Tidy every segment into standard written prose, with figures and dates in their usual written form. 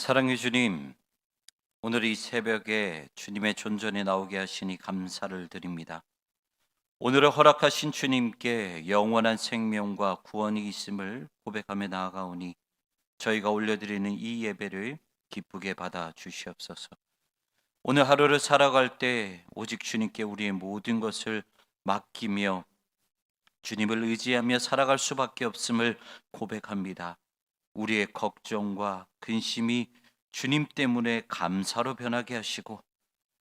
사랑의 주님, 오늘 이 새벽에 주님의 존전에 나오게 하시니 감사를 드립니다. 오늘을 허락하신 주님께 영원한 생명과 구원이 있음을 고백하며 나아가오니 저희가 올려드리는 이 예배를 기쁘게 받아 주시옵소서. 오늘 하루를 살아갈 때 오직 주님께 우리의 모든 것을 맡기며 주님을 의지하며 살아갈 수밖에 없음을 고백합니다. 우리의 걱정과 근심이 주님 때문에 감사로 변하게 하시고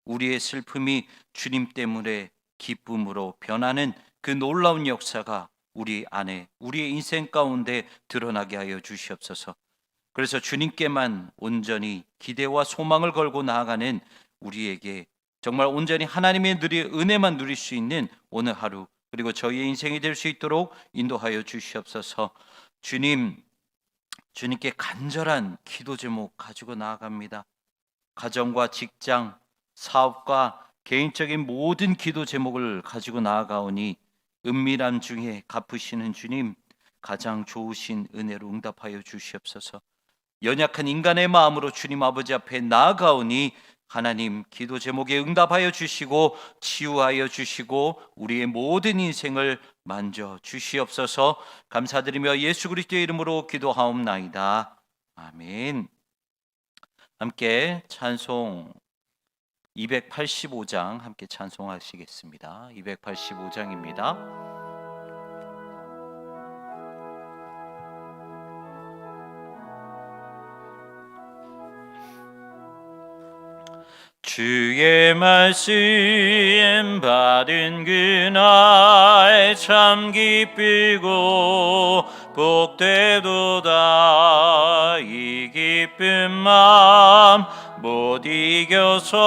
우리의 슬픔이 주님 때문에 기쁨으로 변하는 그 놀라운 역사가 우리 안에, 우리의 인생 가운데 드러나게 하여 주시옵소서. 그래서 주님께만 온전히 기대와 소망을 걸고 나아가는 우리에게 정말 온전히 하나님의 은혜만 누릴 수 있는 오늘 하루, 그리고 저희의 인생이 될 수 있도록 인도하여 주시옵소서. 주님께 간절한 기도 제목 가지고 나아갑니다. 가정과 직장, 사업과 개인적인 모든 기도 제목을 가지고 나아가오니 은밀함 중에 갚으시는 주님, 가장 좋으신 은혜로 응답하여 주시옵소서. 연약한 인간의 마음으로 주님 아버지 앞에 나아가오니 하나님 기도 제목에 응답하여 주시고 치유하여 주시고 우리의 모든 인생을 만져 주시옵소서. 감사드리며 예수 그리스도의 이름으로 기도하옵나이다. 아멘. 함께 찬송 285장 함께 찬송하시겠습니다. 285장입니다. 주의 말씀 받은 그날 참 기쁘고 복되도다. 이 기쁜 마음 못 이겨서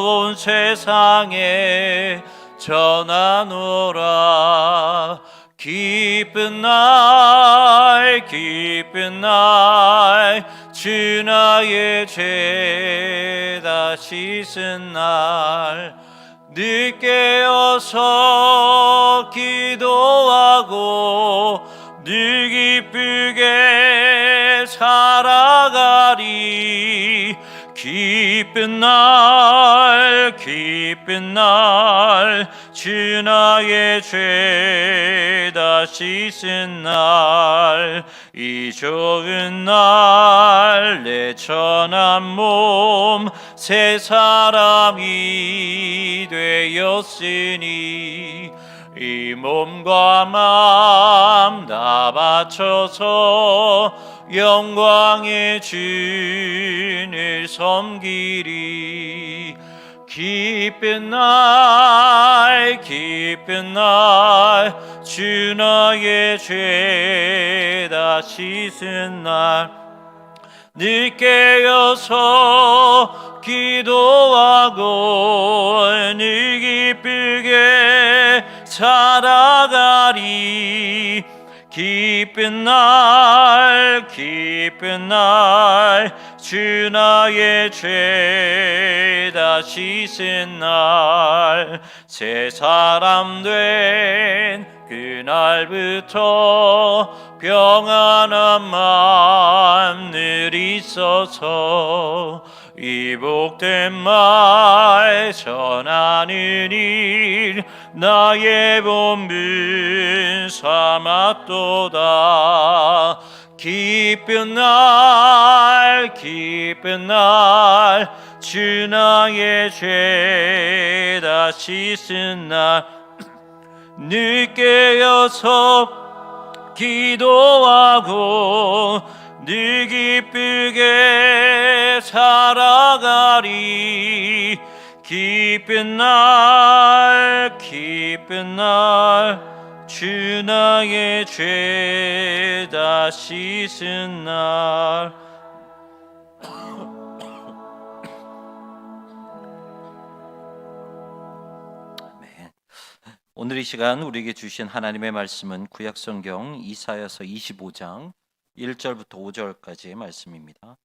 온 세상에 전하노라. 기쁜 날 주 나의 죄 다 씻은 날 늦 깨어서 기도하고 늘 기쁘게 살아가리. 기쁜 날 주 나의 죄 다 씻은 날 이 좋은 날 내 천한 몸 새 사람이 되었으니 이 몸과 마음 다 바쳐서 영광의 주를 섬기리. 기쁜 날 주 나의 죄 다 씻은 날 늦 깨어서 기도하고 늘 기쁘게 살아가리. 기쁜 날 주 나의 죄 다 씻은 날 새 사람 된 그날부터 평안한 마음 늘 있어서 이 복된 말 전하는 일 나의 본분 삼았도다. 기쁜 날 주 나의 죄 다 씻은 날 늦 깨어서 기도하고 늘 기쁘게 살아가리. 기쁜 날 주 나의 죄 다 씻은 날. 오늘 이 시간 우리에게 주신 하나님의 말씀은 구약성경 이사야서 25장 1절부터 5절까지의 말씀입니다.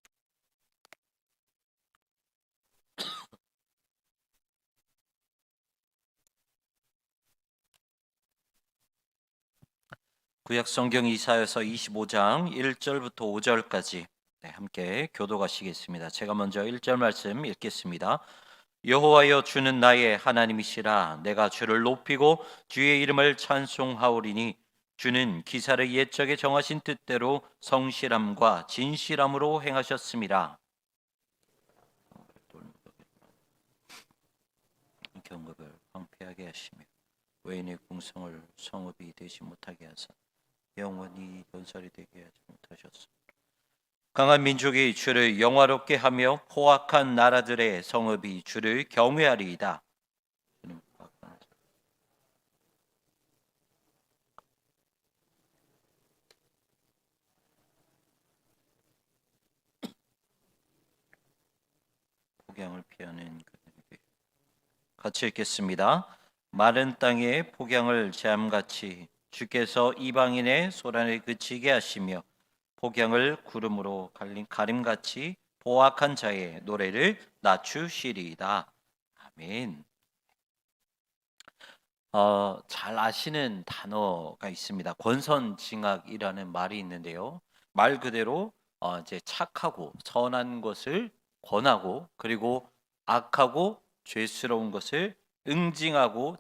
구약성경 이사야서 25장 1절부터 5절까지 함께 교도하시겠습니다. 제가 먼저 1절 말씀 읽겠습니다. 여호와여 주는 나의 하나님이시라. 내가 주를 높이고 주의 이름을 찬송하오리니 주는 기사를 옛적에 정하신 뜻대로 성실함과 진실함으로 행하셨음이라. 경급을 황폐하게 하시며 외인의 궁성을 성읍이 되지 못하게 하사 영원히 건설이 되게 하지 못하셨소. 강한 민족이 주를 영화롭게 하며 포악한 나라들의 성읍이 주를 경외하리이다. 폭양을 피하는 그들에게 같이 읽겠습니다. 마른 땅에 폭양을 재암같이 주께서 이방인의 소란을 그치게 하시며 폭양을 구름으로 가림같이 포악한 자의 노래를 낮추시리이다. 아멘. 잘 아시는 단어가 있습니다. 권선징악이라는 말이 있는데요. 말 그대로 이제 착하고 선한 것을 권하고 그리고 악하고 죄스러운 것을 응징하고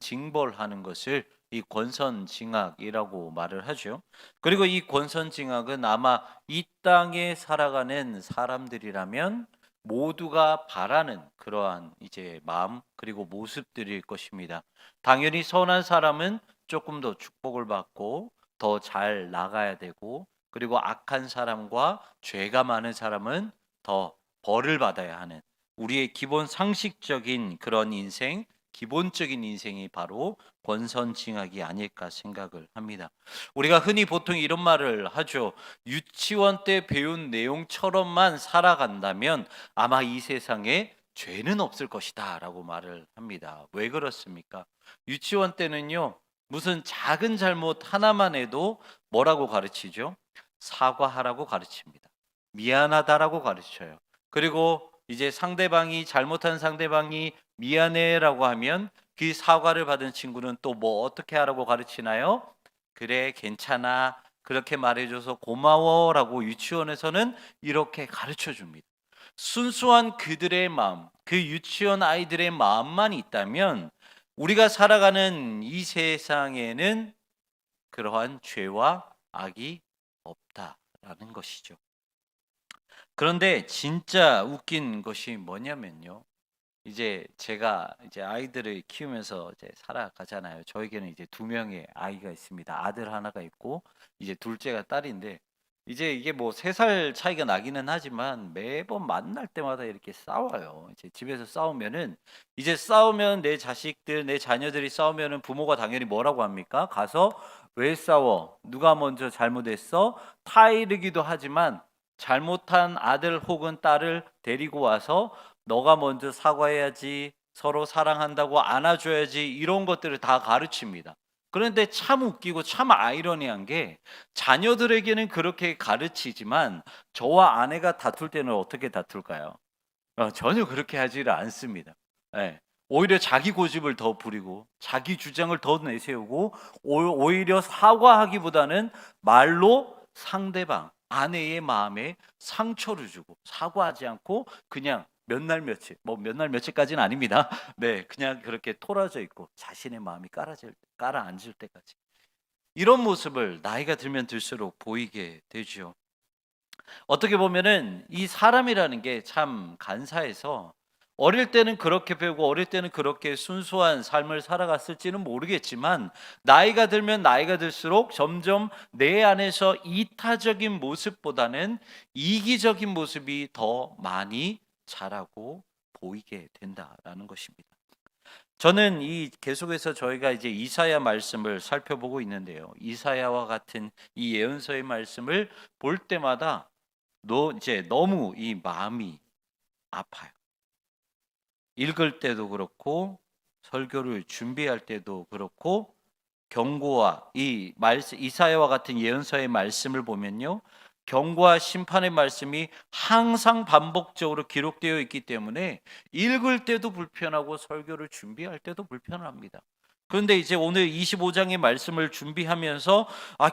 징벌하는 것을 이 권선징악이라고 말을 하죠. 그리고 이 권선징악은 아마 이 땅에 살아가는 사람들이라면 모두가 바라는 그러한 이제 마음 그리고 모습들일 것입니다. 당연히 선한 사람은 조금 더 축복을 받고 더 잘 나가야 되고 그리고 악한 사람과 죄가 많은 사람은 더 벌을 받아야 하는 우리의 기본 상식적인 그런 인생, 기본적인 인생이 바로 권선징악이 아닐까 생각을 합니다. 우리가 흔히 보통 이런 말을 하죠. 유치원 때 배운 내용처럼만 살아간다면 아마 이 세상에 죄는 없을 것이다 라고 말을 합니다. 왜 그렇습니까? 유치원 때는요 무슨 작은 잘못 하나만 해도 뭐라고 가르치죠? 사과하라고 가르칩니다. 미안하다라고 가르쳐요. 그리고 이제 잘못한 상대방이 미안해라고 하면 그 사과를 받은 친구는 또 뭐 어떻게 하라고 가르치나요? 그래 괜찮아 그렇게 말해줘서 고마워라고 유치원에서는 이렇게 가르쳐 줍니다. 순수한 그들의 마음, 그 유치원 아이들의 마음만 있다면 우리가 살아가는 이 세상에는 그러한 죄와 악이 없다라는 것이죠. 그런데 진짜 웃긴 것이 뭐냐면요. 이제 제가 이제 아이들을 키우면서 이제 살아가잖아요. 저에게는 이제 두 명의 아이가 있습니다. 아들 하나가 있고 이제 둘째가 딸인데 이제 이게 뭐 3살 차이가 나기는 하지만 매번 만날 때마다 이렇게 싸워요. 이제 집에서 싸우면은 이제 싸우면 내 자식들, 내 자녀들이 싸우면은 부모가 당연히 뭐라고 합니까? 가서 왜 싸워? 누가 먼저 잘못했어? 타이르기도 하지만 잘못한 아들 혹은 딸을 데리고 와서 너가 먼저 사과해야지, 서로 사랑한다고 안아줘야지, 이런 것들을 다 가르칩니다. 그런데 참 웃기고 참 아이러니한 게 자녀들에게는 그렇게 가르치지만 저와 아내가 다툴 때는 어떻게 다툴까요? 전혀 그렇게 하지를 않습니다. 예. 오히려 자기 고집을 더 부리고 자기 주장을 더 내세우고 오히려 사과하기보다는 말로 상대방 아내의 마음에 상처를 주고 사과하지 않고 그냥 몇 날 며칠 뭐 몇 날 며칠까지는 아닙니다. 네, 그냥 그렇게 토라져 있고 자신의 마음이 가라앉을 때까지 이런 모습을 나이가 들면 들수록 보이게 되죠. 어떻게 보면은 이 사람이라는 게 참 간사해서 어릴 때는 그렇게 배우고 어릴 때는 그렇게 순수한 삶을 살아갔을지는 모르겠지만 나이가 들면 나이가 들수록 점점 내 안에서 이타적인 모습보다는 이기적인 모습이 더 많이 자라고 보이게 된다라는 것입니다. 저는 이 계속해서 저희가 이제 이사야 말씀을 살펴보고 있는데요. 이사야와 같은 이 예언서의 말씀을 볼 때마다 이제 너무 이 마음이 아파요. 읽을 때도 그렇고 설교를 준비할 때도 그렇고 경고와 이 말씀 이사야와 같은 예언서의 말씀을 보면요. 경고와 심판의 말씀이 항상 반복적으로 기록되어 있기 때문에 읽을 때도 불편하고 설교를 준비할 때도 불편합니다. 그런데 이제 오늘 25장의 말씀을 준비하면서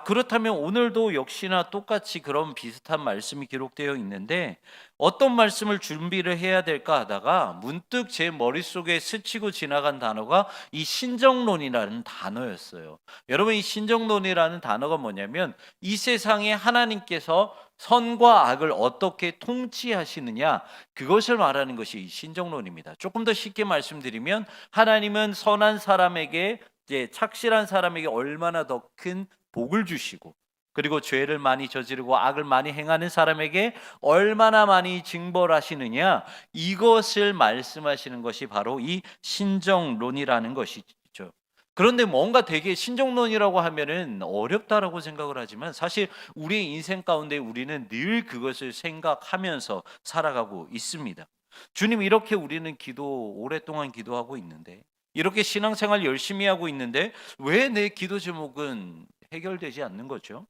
그렇다면 오늘도 역시나 똑같이 그런 비슷한 말씀이 기록되어 있는데 어떤 말씀을 준비를 해야 될까 하다가 문득 제 머릿속에 스치고 지나간 단어가 이 신정론이라는 단어였어요. 여러분, 이 신정론이라는 단어가 뭐냐면 이 세상에 하나님께서 선과 악을 어떻게 통치하시느냐, 그것을 말하는 것이 이 신정론입니다. 조금 더 쉽게 말씀드리면 하나님은 선한 사람에게, 이제 착실한 사람에게 얼마나 더 큰 복을 주시고, 그리고 죄를 많이 저지르고 악을 많이 행하는 사람에게 얼마나 많이 징벌하시느냐, 이것을 말씀하시는 것이 바로 이 신정론이라는 것이죠. 그런데 뭔가 되게 신정론이라고 하면은 어렵다라고 생각을 하지만 사실 우리의 인생 가운데 우리는 늘 그것을 생각하면서 살아가고 있습니다. 주님, 이렇게 우리는 오랫동안 기도하고 있는데, 이렇게 신앙생활 열심히 하고 있는데 왜 내 기도 제목은 해결되지 않는 거죠?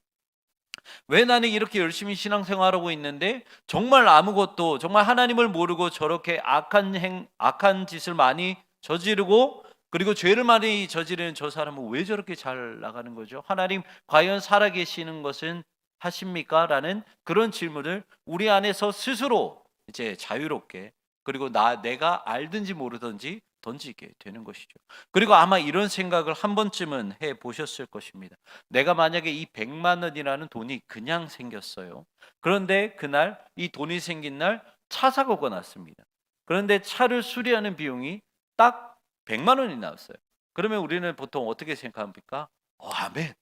왜 나는 이렇게 열심히 신앙생활하고 있는데 정말 아무것도, 정말 하나님을 모르고 저렇게 악한 짓을 많이 저지르고 그리고 죄를 많이 저지르는 저 사람은 왜 저렇게 잘 나가는 거죠? 하나님 과연 살아계시는 것은 하십니까? 라는 그런 질문을 우리 안에서 스스로 이제 자유롭게, 그리고 내가 알든지 모르든지 던지게 되는 것이죠. 그리고 아마 이런 생각을 한 번쯤은 해 보셨을 것입니다. 내가 만약에 이 100만 원이라는 돈이 그냥 생겼어요. 그런데 그날 이 돈이 생긴 날 차 사고가 났습니다. 그런데 차를 수리하는 비용이 딱 100만 원이 나왔어요. 그러면 우리는 보통 어떻게 생각합니까? 아멘.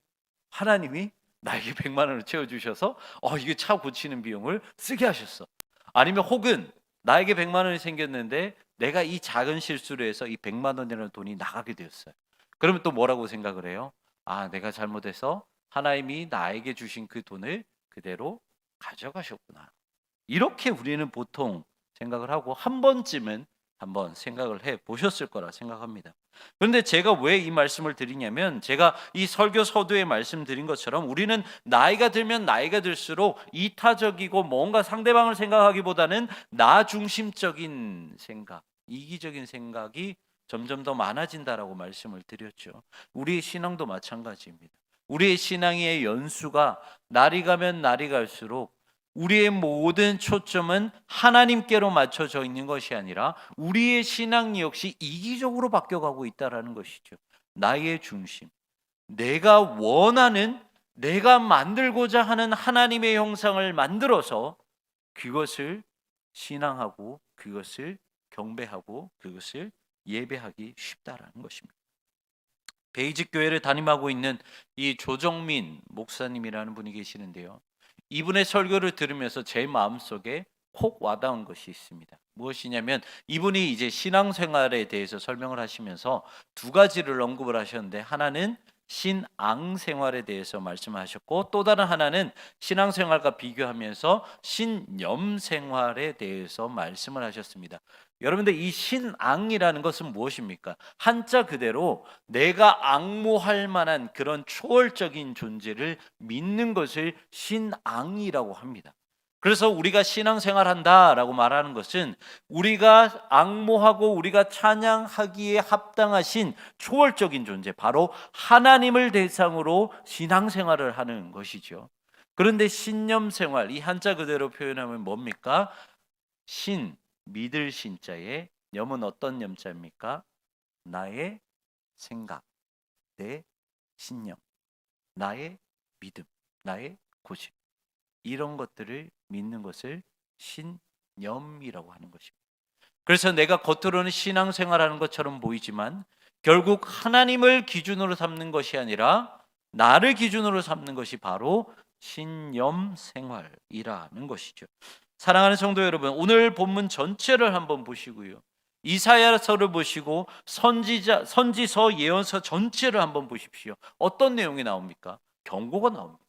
하나님이 나에게 100만 원을 채워 주셔서 이게 차 고치는 비용을 쓰게 하셨어. 아니면 혹은 나에게 100만 원이 생겼는데 내가 이 작은 실수를 해서 이 100만 원이라는 돈이 나가게 되었어요. 그러면 또 뭐라고 생각을 해요? 내가 잘못해서 하나님이 나에게 주신 그 돈을 그대로 가져가셨구나. 이렇게 우리는 보통 생각을 하고 한 번쯤은 한번 생각을 해 보셨을 거라 생각합니다. 그런데 제가 왜 이 말씀을 드리냐면, 제가 이 설교 서두에 말씀드린 것처럼 우리는 나이가 들면 나이가 들수록 이타적이고 뭔가 상대방을 생각하기보다는 나 중심적인 생각, 이기적인 생각이 점점 더 많아진다라고 말씀을 드렸죠. 우리의 신앙도 마찬가지입니다. 우리의 신앙의 연수가 날이 가면 날이 갈수록 우리의 모든 초점은 하나님께로 맞춰져 있는 것이 아니라 우리의 신앙 역시 이기적으로 바뀌어가고 있다라는 것이죠. 나의 중심, 내가 원하는, 내가 만들고자 하는 하나님의 형상을 만들어서 그것을 신앙하고 그것을 경배하고 그것을 예배하기 쉽다라는 것입니다. 베이직 교회를 담임하고 있는 이 조정민 목사님이라는 분이 계시는데요. 이분의 설교를 들으면서 제 마음속에 콕 와닿은 것이 있습니다. 무엇이냐면 이분이 이제 신앙생활에 대해서 설명을 하시면서 두 가지를 언급을 하셨는데, 하나는 신앙 생활에 대해서 말씀하셨고, 또 다른 하나는 신앙생활과 비교하면서 신념 생활에 대해서 말씀을 하셨습니다. 여러분들, 이 신앙이라는 것은 무엇입니까? 한자 그대로 내가 앙모할 만한 그런 초월적인 존재를 믿는 것을 신앙이라고 합니다. 그래서 우리가 신앙생활 한다라고 말하는 것은 우리가 앙모하고 우리가 찬양하기에 합당하신 초월적인 존재, 바로 하나님을 대상으로 신앙생활을 하는 것이죠. 그런데 신념생활, 이 한자 그대로 표현하면 뭡니까? 신, 믿을 신자에 염은 어떤 염자입니까? 나의 생각, 내 신념, 나의 믿음, 나의 고집, 이런 것들을 믿는 것을 신념이라고 하는 것입니다. 그래서 내가 겉으로는 신앙생활하는 것처럼 보이지만 결국 하나님을 기준으로 삼는 것이 아니라 나를 기준으로 삼는 것이 바로 신념생활이라는 것이죠. 사랑하는 성도 여러분, 오늘 본문 전체를 한번 보시고요, 이사야서를 보시고 선지서, 예언서 전체를 한번 보십시오. 어떤 내용이 나옵니까? 경고가 나옵니다.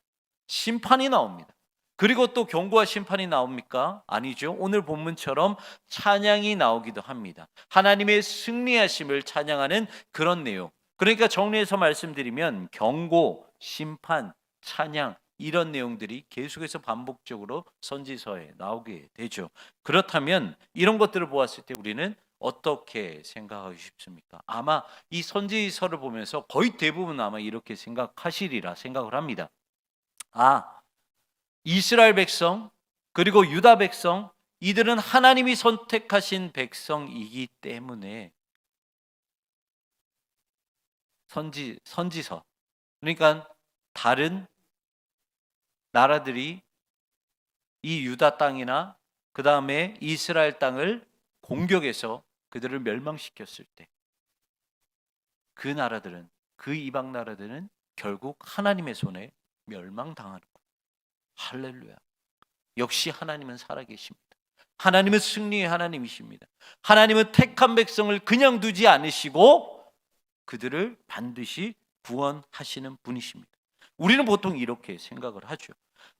심판이 나옵니다. 그리고 또 경고와 심판이 나옵니까? 아니죠. 오늘 본문처럼 찬양이 나오기도 합니다. 하나님의 승리하심을 찬양하는 그런 내용. 그러니까 정리해서 말씀드리면 경고, 심판, 찬양, 이런 내용들이 계속해서 반복적으로 선지서에 나오게 되죠. 그렇다면 이런 것들을 보았을 때 우리는 어떻게 생각하고 싶습니까? 아마 이 선지서를 보면서 거의 대부분 아마 이렇게 생각하시리라 생각을 합니다. 이스라엘 백성 그리고 유다 백성, 이들은 하나님이 선택하신 백성이기 때문에 선지서, 그러니까 다른 나라들이 이 유다 땅이나 그 다음에 이스라엘 땅을 공격해서 그들을 멸망시켰을 때 그 나라들은, 그 이방 나라들은 결국 하나님의 손에 멸망당하는 거예요. 할렐루야. 역시 하나님은 살아계십니다. 하나님은 승리의 하나님이십니다. 하나님은 택한 백성을 그냥 두지 않으시고 그들을 반드시 구원하시는 분이십니다. 우리는 보통 이렇게 생각을 하죠.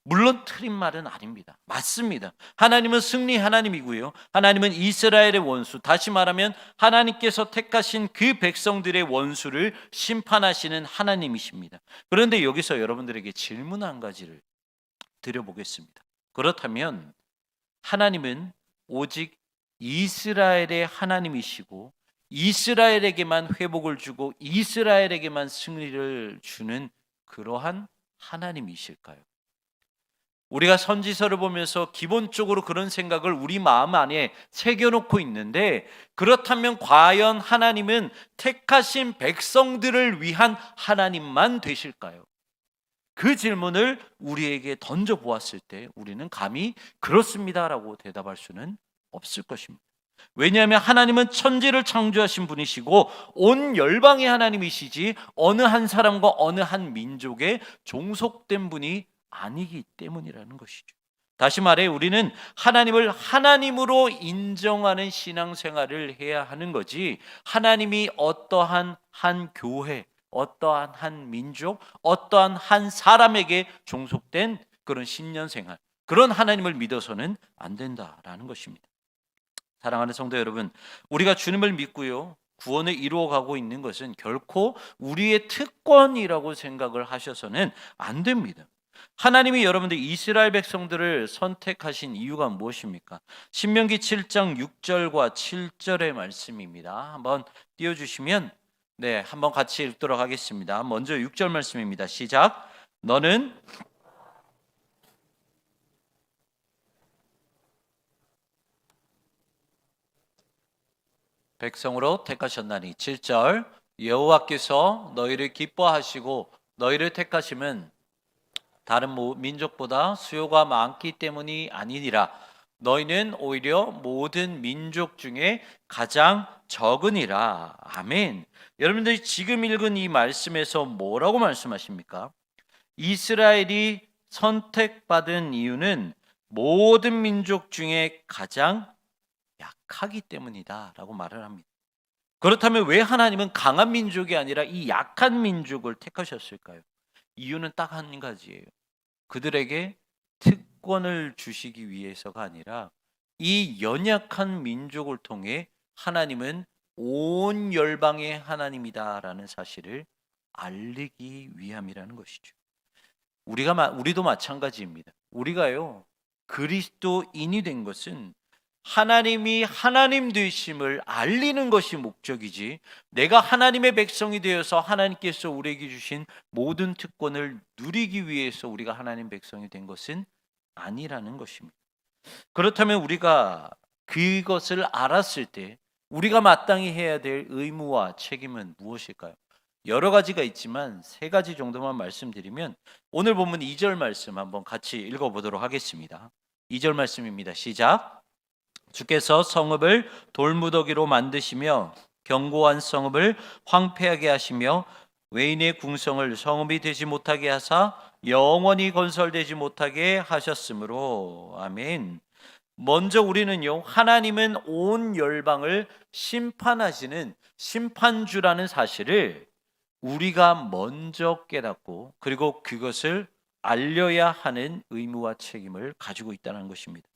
물론 틀린 말은 아닙니다. 맞습니다. 하나님은 승리 하나님이고요, 하나님은 이스라엘의 원수, 다시 말하면 하나님께서 택하신 그 백성들의 원수를 심판하시는 하나님이십니다. 그런데 여기서 여러분들에게 질문 한 가지를 드려보겠습니다. 그렇다면 하나님은 오직 이스라엘의 하나님이시고 이스라엘에게만 회복을 주고 이스라엘에게만 승리를 주는 그러한 하나님이실까요? 우리가 선지서를 보면서 기본적으로 그런 생각을 우리 마음 안에 새겨놓고 있는데, 그렇다면 과연 하나님은 택하신 백성들을 위한 하나님만 되실까요? 그 질문을 우리에게 던져보았을 때 우리는 감히 그렇습니다라고 대답할 수는 없을 것입니다. 왜냐하면 하나님은 천지를 창조하신 분이시고 온 열방의 하나님이시지 어느 한 사람과 어느 한 민족에 종속된 분이 아니기 때문이라는 것이죠. 다시 말해 우리는 하나님을 하나님으로 인정하는 신앙생활을 해야 하는 거지, 하나님이 어떠한 한 교회, 어떠한 한 민족, 어떠한 한 사람에게 종속된 그런 신년생활, 그런 하나님을 믿어서는 안 된다라는 것입니다. 사랑하는 성도 여러분, 우리가 주님을 믿고요, 구원을 이루어가고 있는 것은 결코 우리의 특권이라고 생각을 하셔서는 안 됩니다. 하나님이 여러분들 이스라엘 백성들을 선택하신 이유가 무엇입니까? 신명기 7장 6절과 7절의 말씀입니다. 한번 띄워주시면 한번 같이 읽도록 하겠습니다. 먼저 6절 말씀입니다. 시작. 너는 백성으로 택하셨나니. 7절. 여호와께서 너희를 기뻐하시고 너희를 택하심은 다른 민족보다 수요가 많기 때문이 아니니라. 너희는 오히려 모든 민족 중에 가장 적으니라. 아멘. 여러분들이 지금 읽은 이 말씀에서 뭐라고 말씀하십니까? 이스라엘이 선택받은 이유는 모든 민족 중에 가장 약하기 때문이다라고 말을 합니다. 그렇다면 왜 하나님은 강한 민족이 아니라 이 약한 민족을 택하셨을까요? 이유는 딱 한 가지예요. 그들에게 특권을 주시기 위해서가 아니라 이 연약한 민족을 통해 하나님은 온 열방의 하나님이다라는 사실을 알리기 위함이라는 것이죠. 우리도 마찬가지입니다. 우리가요, 그리스도인이 된 것은 하나님이 하나님 되심을 알리는 것이 목적이지, 내가 하나님의 백성이 되어서 하나님께서 우리에게 주신 모든 특권을 누리기 위해서 우리가 하나님 백성이 된 것은 아니라는 것입니다. 그렇다면 우리가 그것을 알았을 때 우리가 마땅히 해야 될 의무와 책임은 무엇일까요? 여러 가지가 있지만 세 가지 정도만 말씀드리면, 오늘 본문 2절 말씀 한번 같이 읽어보도록 하겠습니다. 2절 말씀입니다. 시작. 주께서 성읍을 돌무더기로 만드시며 견고한 성읍을 황폐하게 하시며 외인의 궁성을 성읍이 되지 못하게 하사 영원히 건설되지 못하게 하셨으므로. 아멘. 먼저 우리는요, 하나님은 온 열방을 심판하시는 심판주라는 사실을 우리가 먼저 깨닫고, 그리고 그것을 알려야 하는 의무와 책임을 가지고 있다는 것입니다.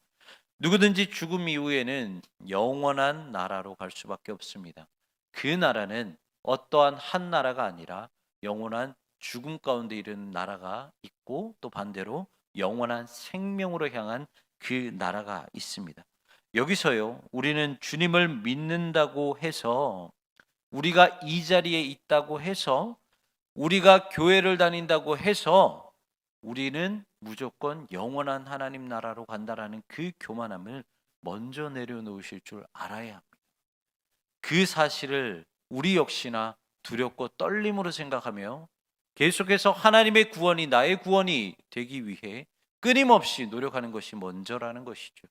누구든지 죽음 이후에는 영원한 나라로 갈 수밖에 없습니다. 그 나라는 어떠한 한 나라가 아니라 영원한 죽음 가운데 이르는 나라가 있고, 또 반대로 영원한 생명으로 향한 그 나라가 있습니다. 여기서요, 우리는 주님을 믿는다고 해서, 우리가 이 자리에 있다고 해서, 우리가 교회를 다닌다고 해서 우리는 무조건 영원한 하나님 나라로 간다라는 그 교만함을 먼저 내려놓으실 줄 알아야 합니다. 그 사실을 우리 역시나 두렵고 떨림으로 생각하며 계속해서 하나님의 구원이 나의 구원이 되기 위해 끊임없이 노력하는 것이 먼저라는 것이죠.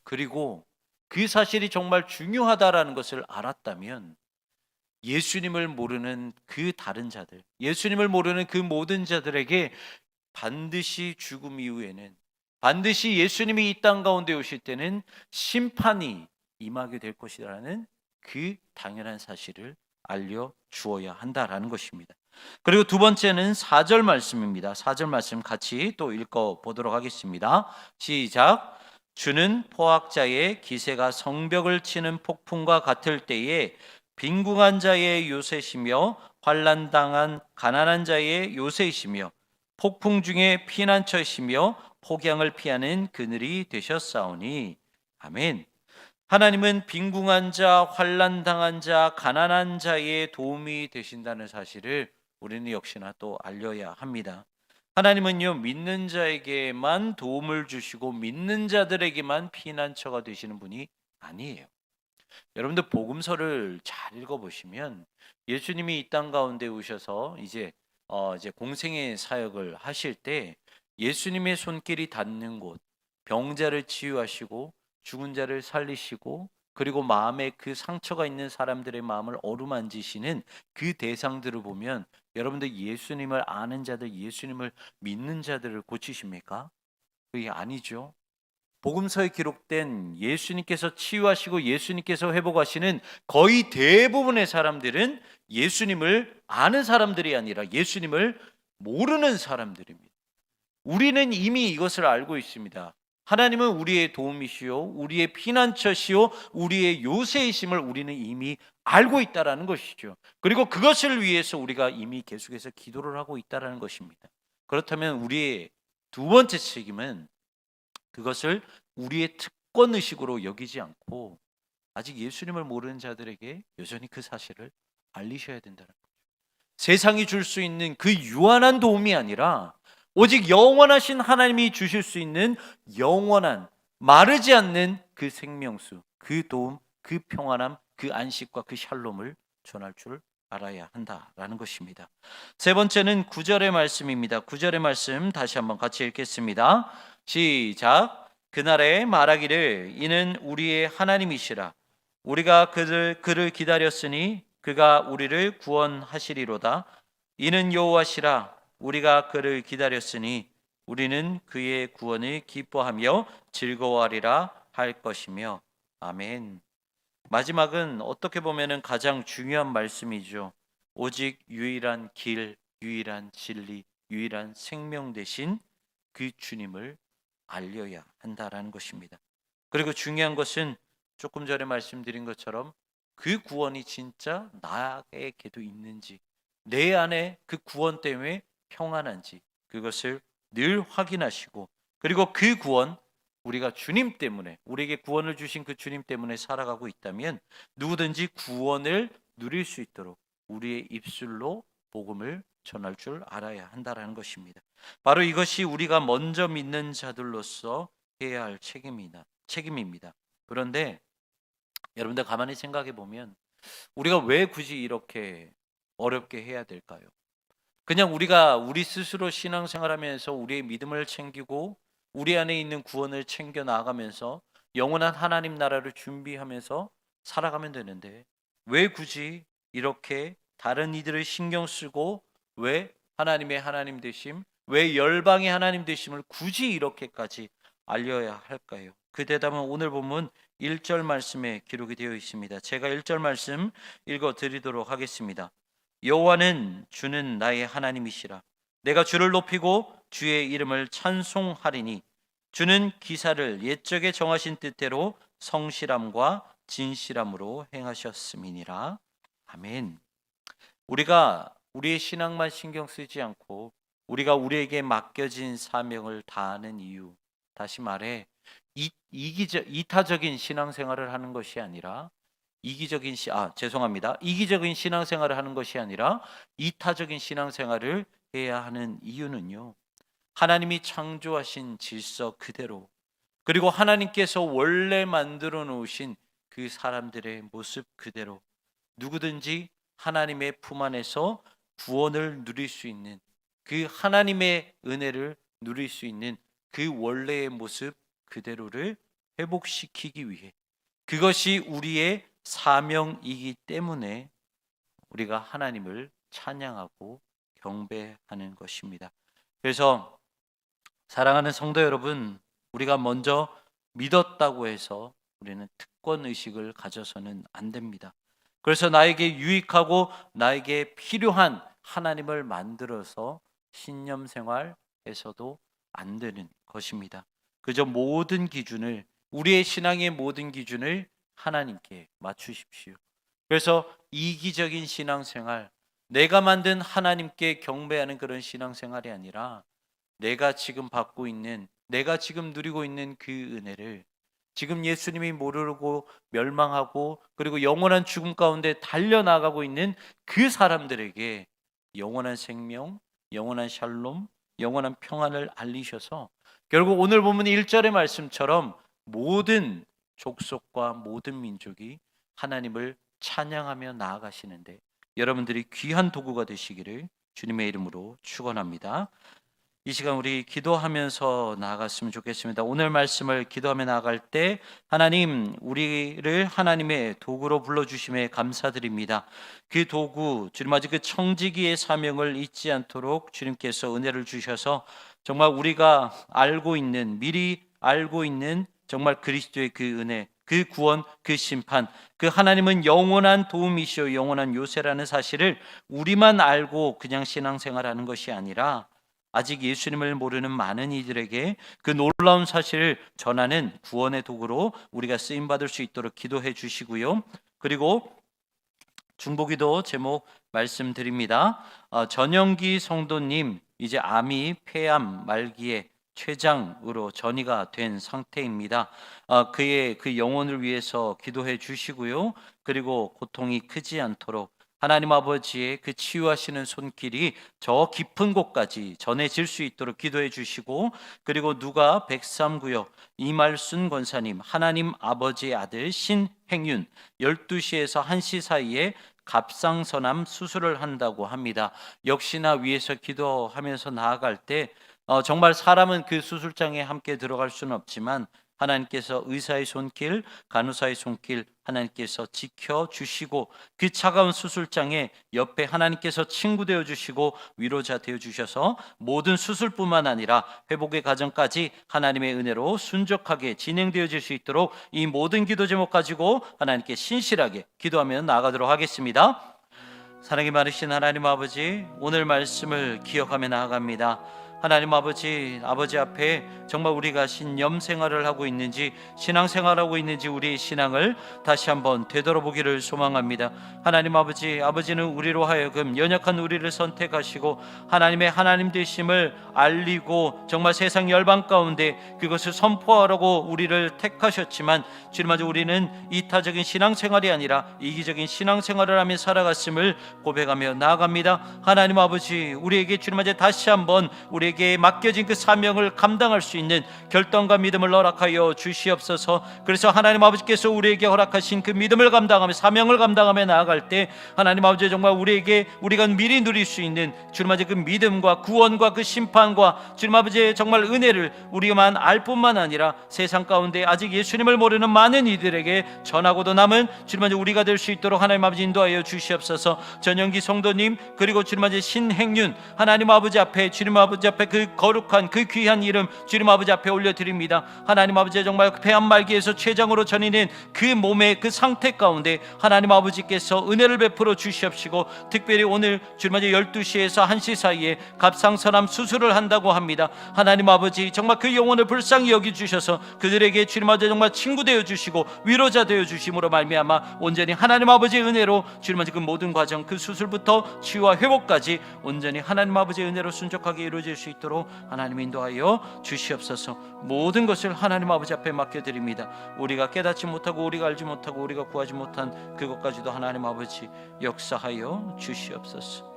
그리고 그 사실이 정말 중요하다라는 것을 알았다면 예수님을 모르는 그 다른 자들, 예수님을 모르는 그 모든 자들에게 반드시 죽음 이후에는, 반드시 예수님이 이 땅 가운데 오실 때는 심판이 임하게 될 것이라는 그 당연한 사실을 알려 주어야 한다라는 것입니다. 그리고 두 번째는 4절 말씀입니다. 4절 말씀 같이 또 읽어 보도록 하겠습니다. 시작. 주는 포악자의 기세가 성벽을 치는 폭풍과 같을 때에 빈궁한 자의 요새시며 환난당한 가난한 자의 요새이시며 폭풍 중에 피난처이시며 폭양을 피하는 그늘이 되셨사오니. 아멘. 하나님은 빈궁한 자, 환난당한 자, 가난한 자의 도움이 되신다는 사실을 우리는 역시나 또 알려야 합니다. 하나님은요, 믿는 자에게만 도움을 주시고 믿는 자들에게만 피난처가 되시는 분이 아니에요. 여러분들 복음서를 잘 읽어보시면 예수님이 이 땅 가운데 오셔서 이제 공생의 사역을 하실 때 예수님의 손길이 닿는 곳, 병자를 치유하시고 죽은 자를 살리시고, 그리고 마음에 그 상처가 있는 사람들의 마음을 어루만지시는 그 대상들을 보면, 여러분들 예수님을 아는 자들, 예수님을 믿는 자들을 고치십니까? 그게 아니죠. 복음서에 기록된 예수님께서 치유하시고 예수님께서 회복하시는 거의 대부분의 사람들은 예수님을 아는 사람들이 아니라 예수님을 모르는 사람들입니다. 우리는 이미 이것을 알고 있습니다. 하나님은 우리의 도움이시요, 우리의 피난처시요, 우리의 요새이심을 우리는 이미 알고 있다라는 것이죠. 그리고 그것을 위해서 우리가 이미 계속해서 기도를 하고 있다라는 것입니다. 그렇다면 우리의 두 번째 책임은 그것을 우리의 특권의식으로 여기지 않고 아직 예수님을 모르는 자들에게 여전히 그 사실을 알리셔야 된다는 거죠. 세상이 줄 수 있는 그 유한한 도움이 아니라 오직 영원하신 하나님이 주실 수 있는 영원한 마르지 않는 그 생명수, 그 도움, 그 평안함, 그 안식과 그 샬롬을 전할 줄 알아야 한다라는 것입니다. 세 번째는 9절의 말씀입니다. 9절의 말씀 다시 한번 같이 읽겠습니다. 시작. 그날에 말하기를 이는 우리의 하나님이시라. 우리가 그를 기다렸으니 그가 우리를 구원하시리로다. 이는 여호와시라. 우리가 그를 기다렸으니 우리는 그의 구원을 기뻐하며 즐거워하리라 할 것이며. 아멘. 마지막은 어떻게 보면은 가장 중요한 말씀이죠. 오직 유일한 길, 유일한 진리, 유일한 생명 되신 그 주님을 알려야 한다라는 것입니다. 그리고 중요한 것은 조금 전에 말씀드린 것처럼 그 구원이 진짜 나에게도 있는지, 내 안에 그 구원 때문에 평안한지 그것을 늘 확인하시고, 그리고 그 구원, 우리가 주님 때문에, 우리에게 구원을 주신 그 주님 때문에 살아가고 있다면 누구든지 구원을 누릴 수 있도록 우리의 입술로 복음을 전할 줄 알아야 한다라는 것입니다. 바로 이것이 우리가 먼저 믿는 자들로서 해야 할 책임입니다. 그런데 여러분들 가만히 생각해 보면 우리가 왜 굳이 이렇게 어렵게 해야 될까요? 그냥 우리가 우리 스스로 신앙생활하면서 우리의 믿음을 챙기고 우리 안에 있는 구원을 챙겨 나아가면서 영원한 하나님 나라를 준비하면서 살아가면 되는데, 왜 굳이 이렇게 다른 이들을 신경 쓰고 왜 하나님의 하나님 되심, 왜 열방의 하나님 되심을 굳이 이렇게까지 알려야 할까요? 그 대답은 오늘 본문 1절 말씀에 기록이 되어 있습니다. 제가 1절 말씀 읽어 드리도록 하겠습니다. 여호와는 주는 나의 하나님이시라. 내가 주를 높이고 주의 이름을 찬송하리니 주는 기사를 옛적에 정하신 뜻대로 성실함과 진실함으로 행하셨음이니라. 아멘. 우리가 우리의 신앙만 신경 쓰지 않고 우리가 우리에게 맡겨진 사명을 다하는 이유, 다시 말해 이타적인 신앙생활을 하는 것이 아니라 이기적인 신앙생활을 하는 것이 아니라 이타적인 신앙생활을 해야 하는 이유는요, 하나님이 창조하신 질서 그대로, 그리고 하나님께서 원래 만들어 놓으신 그 사람들의 모습 그대로 누구든지 하나님의 품 안에서 구원을 누릴 수 있는, 그 하나님의 은혜를 누릴 수 있는 그 원래의 모습 그대로를 회복시키기 위해, 그것이 우리의 사명이기 때문에 우리가 하나님을 찬양하고 경배하는 것입니다. 그래서 사랑하는 성도 여러분, 우리가 먼저 믿었다고 해서 우리는 특권 의식을 가져서는 안 됩니다. 그래서 나에게 유익하고 나에게 필요한 하나님을 만들어서 신념 생활에서도 안 되는 것입니다. 그저 모든 기준을, 우리의 신앙의 모든 기준을 하나님께 맞추십시오. 그래서 이기적인 신앙생활, 내가 만든 하나님께 경배하는 그런 신앙생활이 아니라 내가 지금 받고 있는, 내가 지금 누리고 있는 그 은혜를, 지금 예수님이 모르고 멸망하고 그리고 영원한 죽음 가운데 달려나가고 있는 그 사람들에게 영원한 생명, 영원한 샬롬, 영원한 평안을 알리셔서 결국 오늘 보면 1절의 말씀처럼 모든 족속과 모든 민족이 하나님을 찬양하며 나아가시는데 여러분들이 귀한 도구가 되시기를 주님의 이름으로 축원합니다. 이 시간 우리 기도하면서 나아갔으면 좋겠습니다. 오늘 말씀을 기도하며 나아갈 때 하나님, 우리를 하나님의 도구로 불러주심에 감사드립니다. 그 도구, 주님 아직 그 청지기의 사명을 잊지 않도록 주님께서 은혜를 주셔서 정말 우리가 알고 있는, 미리 알고 있는 정말 그리스도의 그 은혜, 그 구원, 그 심판, 그 하나님은 영원한 도움이시오, 영원한 요새라는 사실을 우리만 알고 그냥 신앙생활하는 것이 아니라 아직 예수님을 모르는 많은 이들에게 그 놀라운 사실을 전하는 구원의 도구로 우리가 쓰임받을 수 있도록 기도해 주시고요. 그리고 중보기도 제목 말씀드립니다. 전영기 성도님, 이제 암이 폐암 말기에 췌장으로 전이가 된 상태입니다. 그의 그 영혼을 위해서 기도해 주시고요. 그리고 고통이 크지 않도록 하나님 아버지의 그 치유하시는 손길이 저 깊은 곳까지 전해질 수 있도록 기도해 주시고, 그리고 누가 103구역 이말순 권사님, 하나님 아버지의 아들 신행윤 12시에서 1시 사이에 갑상선암 수술을 한다고 합니다. 역시나 위에서 기도하면서 나아갈 때 정말 사람은 그 수술장에 함께 들어갈 수는 없지만 하나님께서 의사의 손길, 간호사의 손길 하나님께서 지켜주시고 그 차가운 수술장에 옆에 하나님께서 친구 되어주시고 위로자 되어주셔서 모든 수술뿐만 아니라 회복의 과정까지 하나님의 은혜로 순적하게 진행되어질 수 있도록 이 모든 기도 제목 가지고 하나님께 신실하게 기도하며 나아가도록 하겠습니다. 사랑이 많으신 하나님 아버지, 오늘 말씀을 기억하며 나아갑니다. 하나님 아버지 앞에 정말 우리가 신념 생활을 하고 있는지 신앙 생활하고 있는지 우리의 신앙을 다시 한번 되돌아보기를 소망합니다. 하나님 아버지는 우리로 하여금 연약한 우리를 선택하시고 하나님의 하나님 되심을 알리고 정말 세상 열방 가운데 그것을 선포하라고 우리를 택하셨지만 주님마저 우리는 이타적인 신앙 생활이 아니라 이기적인 신앙 생활을 하며 살아갔음을 고백하며 나아갑니다. 하나님 아버지, 우리에게 주님마저 다시 한번 우리에게 맡겨진 그 사명을 감당할 수 있는 결단과 믿음을 허락하여 주시옵소서. 그래서 하나님 아버지께서 우리에게 허락하신 그 믿음을 감당하며 사명을 감당하며 나아갈 때 하나님 아버지 정말 우리가 미리 누릴 수 있는 주님마저 그 믿음과 구원과 그 심판과 주님 아버지의 정말 은혜를 우리만 알 뿐만 아니라 세상 가운데 아직 예수님을 모르는 많은 이들에게 전하고도 남은 주님마저 우리가 될 수 있도록 하나님 아버지 인도하여 주시옵소서. 전영기 성도님 그리고 주님마저 신행윤 하나님 아버지 앞에 주님 아버지 앞에 그 거룩한 그 귀한 이름 주님 아버지 앞에 올려드립니다. 하나님 아버지 정말 폐암 말기에서 췌장으로 전이는 그 몸의 그 상태 가운데 하나님 아버지께서 은혜를 베풀어 주시옵시고 특별히 오늘 주님 아버지 12시에서 1시 사이에 갑상선암 수술을 한다고 합니다. 하나님 아버지 정말 그 영혼을 불쌍히 여기주셔서 그들에게 주님 아버지 정말 친구 되어주시고 위로자 되어주심으로 말미암아 온전히 하나님 아버지의 은혜로 주님 아버지 그 모든 과정 그 수술부터 치유와 회복까지 온전히 하나님 아버지의 은혜로 순적하게 이루어질 수 있도록 하나님 인도하여 주시옵소서. 모든 것을 하나님 아버지 앞에 맡겨드립니다. 우리가 깨닫지 못하고 우리가 알지 못하고 우리가 구하지 못한 그것까지도 하나님 아버지 역사하여 주시옵소서.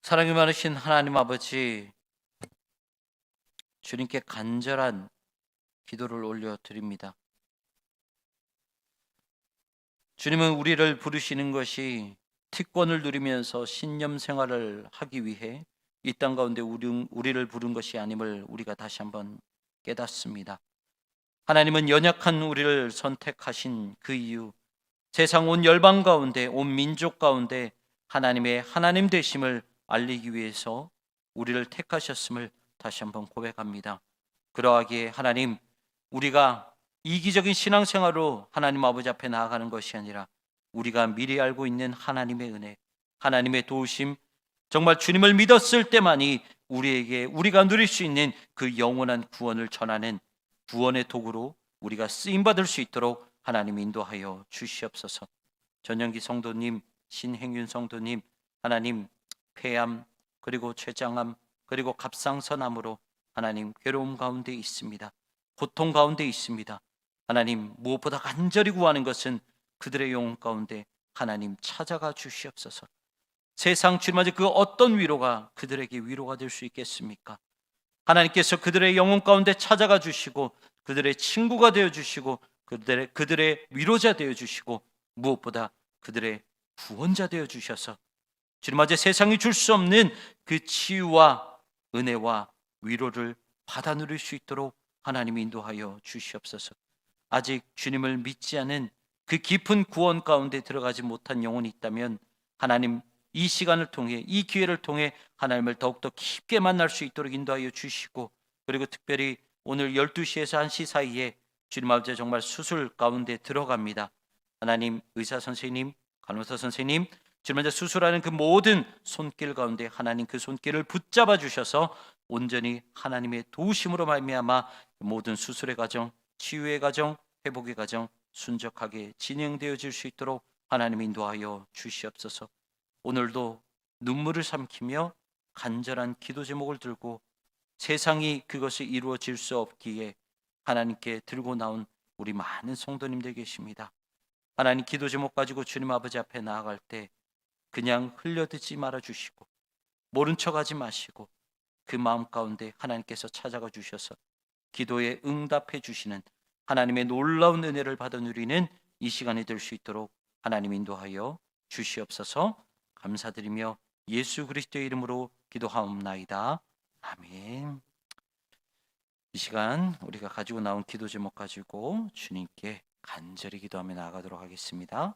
사랑이 많으신 하나님 아버지, 주님께 간절한 기도를 올려드립니다. 주님은 우리를 부르시는 것이 특권을 누리면서 신념 생활을 하기 위해 이 땅 가운데 우리를 부른 것이 아님을 우리가 다시 한번 깨닫습니다. 하나님은 연약한 우리를 선택하신 그 이유, 세상 온 열방 가운데 온 민족 가운데 하나님의 하나님 되심을 알리기 위해서 우리를 택하셨음을 다시 한번 고백합니다. 그러하기에 하나님, 우리가 이기적인 신앙생활로 하나님 아버지 앞에 나아가는 것이 아니라 우리가 미리 알고 있는 하나님의 은혜, 하나님의 도우심, 정말 주님을 믿었을 때만이 우리가 누릴 수 있는 그 영원한 구원을 전하는 구원의 도구로 우리가 쓰임받을 수 있도록 하나님 인도하여 주시옵소서. 전영기 성도님, 신행윤 성도님, 하나님 폐암 그리고 췌장암 그리고 갑상선암으로 하나님 괴로움 가운데 있습니다. 고통 가운데 있습니다. 하나님 무엇보다 간절히 구하는 것은 그들의 영혼 가운데 하나님 찾아가 주시옵소서. 세상 주님마저 그 어떤 위로가 그들에게 위로가 될 수 있겠습니까? 하나님께서 그들의 영혼 가운데 찾아가 주시고 그들의 친구가 되어 주시고 그들의 위로자 되어 주시고 무엇보다 그들의 구원자 되어 주셔서 주님마저 세상이 줄 수 없는 그 치유와 은혜와 위로를 받아 누릴 수 있도록 하나님 인도하여 주시옵소서. 아직 주님을 믿지 않은 그 깊은 구원 가운데 들어가지 못한 영혼이 있다면 하나님 이 시간을 통해 이 기회를 통해 하나님을 더욱더 깊게 만날 수 있도록 인도하여 주시고 그리고 특별히 오늘 12시에서 1시 사이에 주님 아버지 정말 수술 가운데 들어갑니다. 하나님 의사 선생님, 간호사 선생님 주님 아버지 수술하는 그 모든 손길 가운데 하나님 그 손길을 붙잡아 주셔서 온전히 하나님의 도우심으로 말미암아 모든 수술의 과정, 치유의 과정, 회복의 과정 순적하게 진행되어질 수 있도록 하나님 인도하여 주시옵소서. 오늘도 눈물을 삼키며 간절한 기도 제목을 들고 세상이 그것이 이루어질 수 없기에 하나님께 들고 나온 우리 많은 성도님들 계십니다. 하나님 기도 제목 가지고 주님 아버지 앞에 나아갈 때 그냥 흘려듣지 말아 주시고 모른 척하지 마시고 그 마음 가운데 하나님께서 찾아가 주셔서 기도에 응답해 주시는 하나님의 놀라운 은혜를 받아 누리는 이 시간이 될 수 있도록 하나님 인도하여 주시옵소서. 감사드리며 예수 그리스도의 이름으로 기도하옵나이다. 아멘. 이 시간 우리가 가지고 나온 기도 제목 가지고 주님께 간절히 기도하며 나아가도록 하겠습니다.